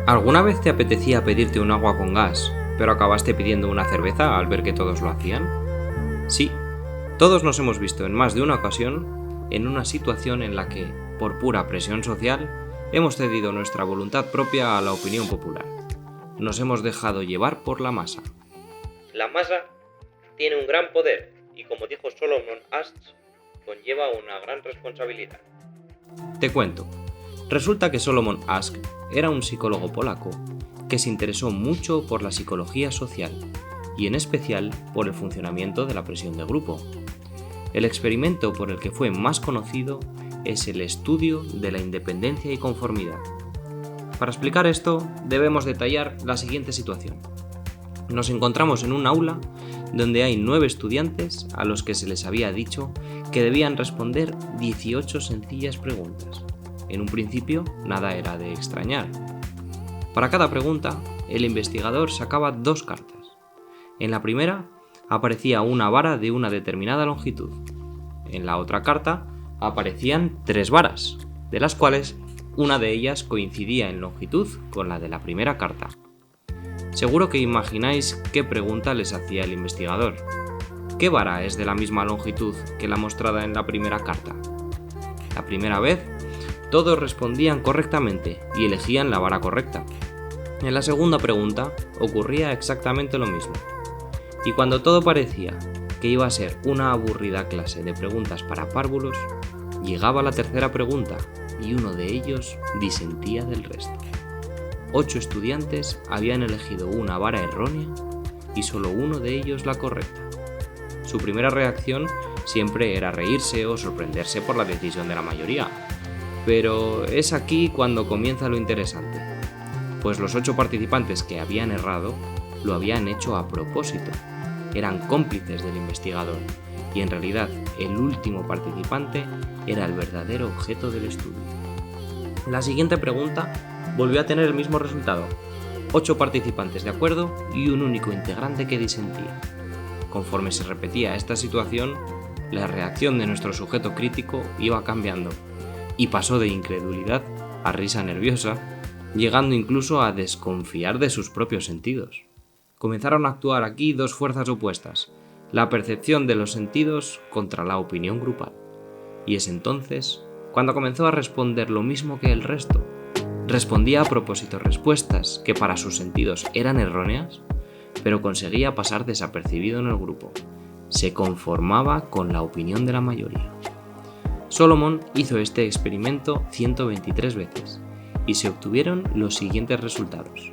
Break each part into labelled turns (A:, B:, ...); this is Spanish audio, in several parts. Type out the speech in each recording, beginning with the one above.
A: ¿Alguna vez te apetecía pedirte un agua con gas, pero acabaste pidiendo una cerveza al ver que todos lo hacían? Sí, todos nos hemos visto en más de una ocasión en una situación en la que, por pura presión social, hemos cedido nuestra voluntad propia a la opinión popular. Nos hemos dejado llevar por la masa.
B: La masa tiene un gran poder y, como dijo Solomon Asch, conlleva una gran responsabilidad.
A: Te cuento. Resulta que Solomon Asch era un psicólogo polaco que se interesó mucho por la psicología social y en especial por el funcionamiento de la presión de grupo. El experimento por el que fue más conocido es el estudio de la independencia y conformidad. Para explicar esto, debemos detallar la siguiente situación. Nos encontramos en un aula donde hay 9 estudiantes a los que se les había dicho que debían responder 18 sencillas preguntas. En un principio, nada era de extrañar. Para cada pregunta, el investigador sacaba 2 cartas. En la primera, aparecía una vara de una determinada longitud. En la otra carta, aparecían 3 varas, de las cuales una de ellas coincidía en longitud con la de la primera carta. Seguro que imagináis qué pregunta les hacía el investigador. ¿Qué vara es de la misma longitud que la mostrada en la primera carta? La primera vez, todos respondían correctamente y elegían la vara correcta. En la segunda pregunta ocurría exactamente lo mismo. Y cuando todo parecía que iba a ser una aburrida clase de preguntas para párvulos, llegaba la tercera pregunta y uno de ellos disentía del resto. 8 estudiantes habían elegido una vara errónea y solo uno de ellos la correcta. Su primera reacción siempre era reírse o sorprenderse por la decisión de la mayoría. Pero es aquí cuando comienza lo interesante, pues los 8 participantes que habían errado lo habían hecho a propósito. Eran cómplices del investigador y en realidad el último participante era el verdadero objeto del estudio. La siguiente pregunta volvió a tener el mismo resultado: 8 participantes de acuerdo y un único integrante que disentía. Conforme se repetía esta situación, la reacción de nuestro sujeto crítico iba cambiando y pasó de incredulidad a risa nerviosa, llegando incluso a desconfiar de sus propios sentidos. Comenzaron a actuar aquí 2 fuerzas opuestas, la percepción de los sentidos contra la opinión grupal. Y es entonces cuando comenzó a responder lo mismo que el resto. Respondía a propósito respuestas que para sus sentidos eran erróneas, pero conseguía pasar desapercibido en el grupo. Se conformaba con la opinión de la mayoría. Solomon hizo este experimento 123 veces y se obtuvieron los siguientes resultados.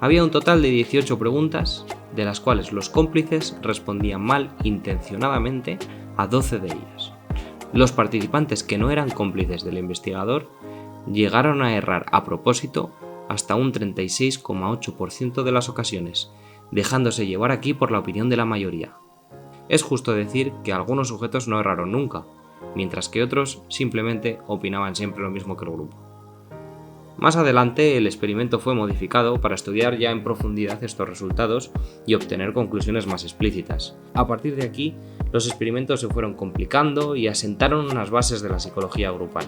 A: Había un total de 18 preguntas, de las cuales los cómplices respondían mal intencionadamente a 12 de ellas. Los participantes que no eran cómplices del investigador llegaron a errar a propósito hasta un 36,8% de las ocasiones, dejándose llevar aquí por la opinión de la mayoría. Es justo decir que algunos sujetos no erraron nunca, mientras que otros simplemente opinaban siempre lo mismo que el grupo. Más adelante, el experimento fue modificado para estudiar ya en profundidad estos resultados y obtener conclusiones más explícitas. A partir de aquí, los experimentos se fueron complicando y asentaron unas bases de la psicología grupal.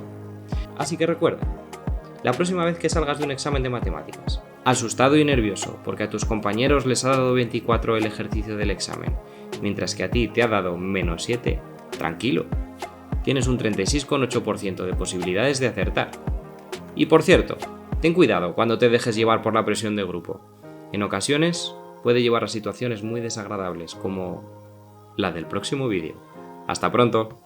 A: Así que recuerda, la próxima vez que salgas de un examen de matemáticas, asustado y nervioso porque a tus compañeros les ha dado 24 el ejercicio del examen, mientras que a ti te ha dado -7, tranquilo. Tienes un 36,8% de posibilidades de acertar. Y por cierto, ten cuidado cuando te dejes llevar por la presión de grupo. En ocasiones puede llevar a situaciones muy desagradables como la del próximo vídeo. ¡Hasta pronto!